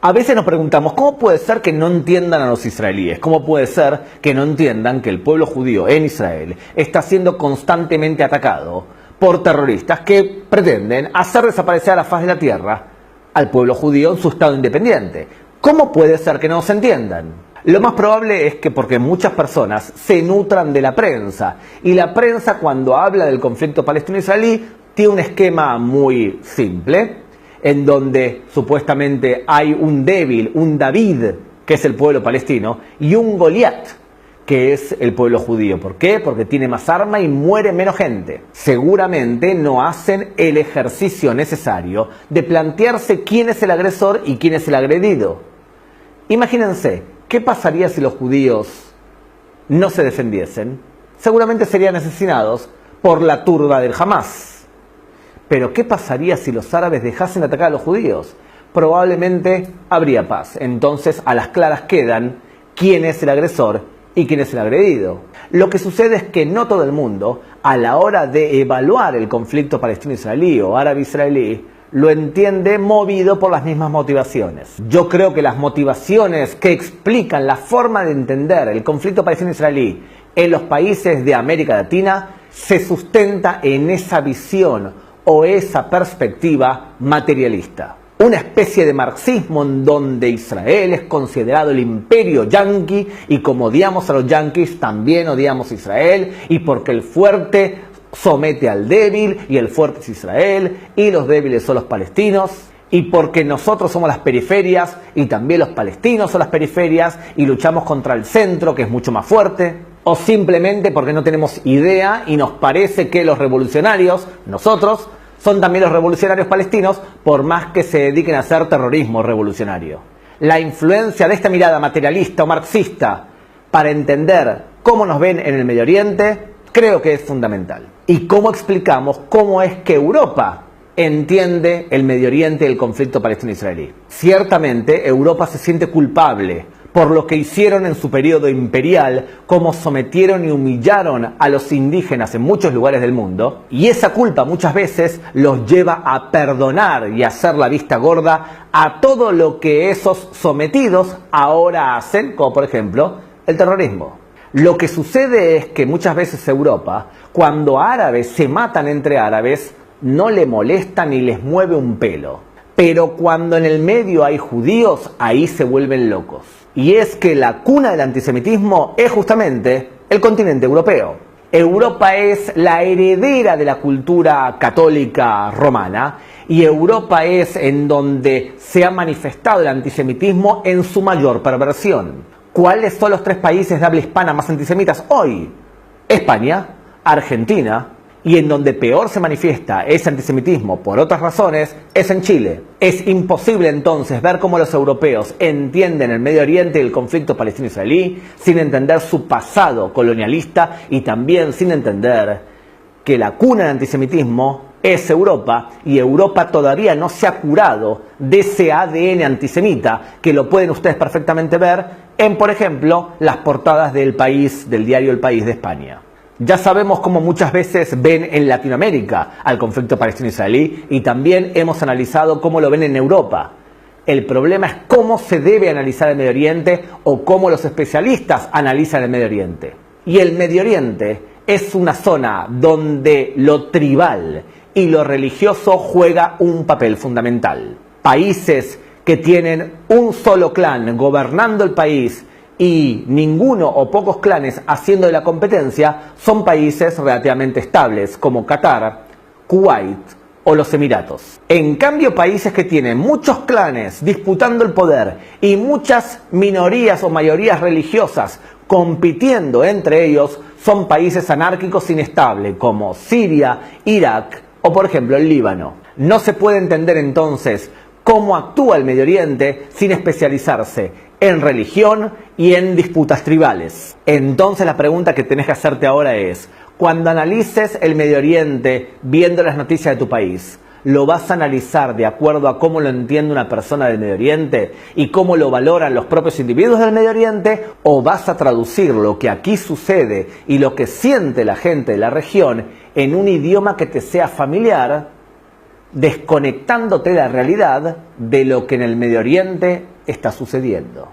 A veces nos preguntamos, ¿cómo puede ser que no entiendan a los israelíes? ¿Cómo puede ser que no entiendan que el pueblo judío en Israel está siendo constantemente atacado por terroristas que pretenden hacer desaparecer a la faz de la tierra al pueblo judío en su estado independiente? ¿Cómo puede ser que no se entiendan? Lo más probable es que porque muchas personas se nutran de la prensa, y la prensa, cuando habla del conflicto palestino-israelí, tiene un esquema muy simple, en donde supuestamente hay un débil, un David, que es el pueblo palestino, y un Goliat, que es el pueblo judío. ¿Por qué? Porque tiene más arma y muere menos gente. Seguramente no hacen el ejercicio necesario de plantearse quién es el agresor y quién es el agredido. Imagínense, ¿qué pasaría si los judíos no se defendiesen? Seguramente serían asesinados por la turba del Hamas. Pero ¿qué pasaría si los árabes dejasen de atacar a los judíos? Probablemente habría paz. Entonces, a las claras quedan quién es el agresor y quién es el agredido. Lo que sucede es que no todo el mundo, a la hora de evaluar el conflicto palestino-israelí o árabe-israelí, lo entiende movido por las mismas motivaciones. Yo creo que las motivaciones que explican la forma de entender el conflicto palestino-israelí en los países de América Latina se sustenta en esa visión o esa perspectiva materialista. Una especie de marxismo en donde Israel es considerado el imperio yanqui, y como odiamos a los yanquis, también odiamos a Israel, y porque el fuerte somete al débil, y el fuerte es Israel, y los débiles son los palestinos, y porque nosotros somos las periferias, y también los palestinos son las periferias, y luchamos contra el centro, que es mucho más fuerte. O simplemente porque no tenemos idea y nos parece que los revolucionarios, nosotros, son también los revolucionarios palestinos, por más que se dediquen a hacer terrorismo revolucionario. La influencia de esta mirada materialista o marxista para entender cómo nos ven en el Medio Oriente, creo que es fundamental. Y cómo explicamos cómo es que Europa entiende el Medio Oriente y el conflicto palestino-israelí. Ciertamente, Europa se siente culpable por lo que hicieron en su periodo imperial, cómo sometieron y humillaron a los indígenas en muchos lugares del mundo, y esa culpa muchas veces los lleva a perdonar y a hacer la vista gorda a todo lo que esos sometidos ahora hacen, como por ejemplo el terrorismo. Lo que sucede es que muchas veces Europa, cuando árabes se matan entre árabes, no le molesta ni les mueve un pelo. Pero cuando en el medio hay judíos, ahí se vuelven locos. Y es que la cuna del antisemitismo es justamente el continente europeo. Europa es la heredera de la cultura católica romana, y Europa es en donde se ha manifestado el antisemitismo en su mayor perversión. ¿Cuáles son los 3 países de habla hispana más antisemitas hoy? España, Argentina, y en donde peor se manifiesta ese antisemitismo por otras razones es en Chile. Es imposible entonces ver cómo los europeos entienden el Medio Oriente y el conflicto palestino-israelí sin entender su pasado colonialista, y también sin entender que la cuna del antisemitismo es Europa, y Europa todavía no se ha curado de ese ADN antisemita, que lo pueden ustedes perfectamente ver en, por ejemplo, las portadas del País, del diario El País de España. Ya sabemos cómo muchas veces ven en Latinoamérica al conflicto palestino-israelí, y también hemos analizado cómo lo ven en Europa. El problema es cómo se debe analizar el Medio Oriente, o cómo los especialistas analizan el Medio Oriente. Y el Medio Oriente es una zona donde lo tribal y lo religioso juega un papel fundamental. Países que tienen un solo clan gobernando el país y ninguno o pocos clanes haciendo de la competencia son países relativamente estables, como Qatar, Kuwait o los Emiratos. En cambio, países que tienen muchos clanes disputando el poder y muchas minorías o mayorías religiosas compitiendo entre ellos son países anárquicos inestables, como Siria, Irak o por ejemplo el Líbano. No se puede entender entonces cómo actúa el Medio Oriente sin especializarse en religión y en disputas tribales. Entonces la pregunta que tenés que hacerte ahora es, cuando analices el Medio Oriente viendo las noticias de tu país, ¿lo vas a analizar de acuerdo a cómo lo entiende una persona del Medio Oriente y cómo lo valoran los propios individuos del Medio Oriente? ¿O vas a traducir lo que aquí sucede y lo que siente la gente de la región en un idioma que te sea familiar desconectándote de la realidad de lo que en el Medio Oriente está sucediendo.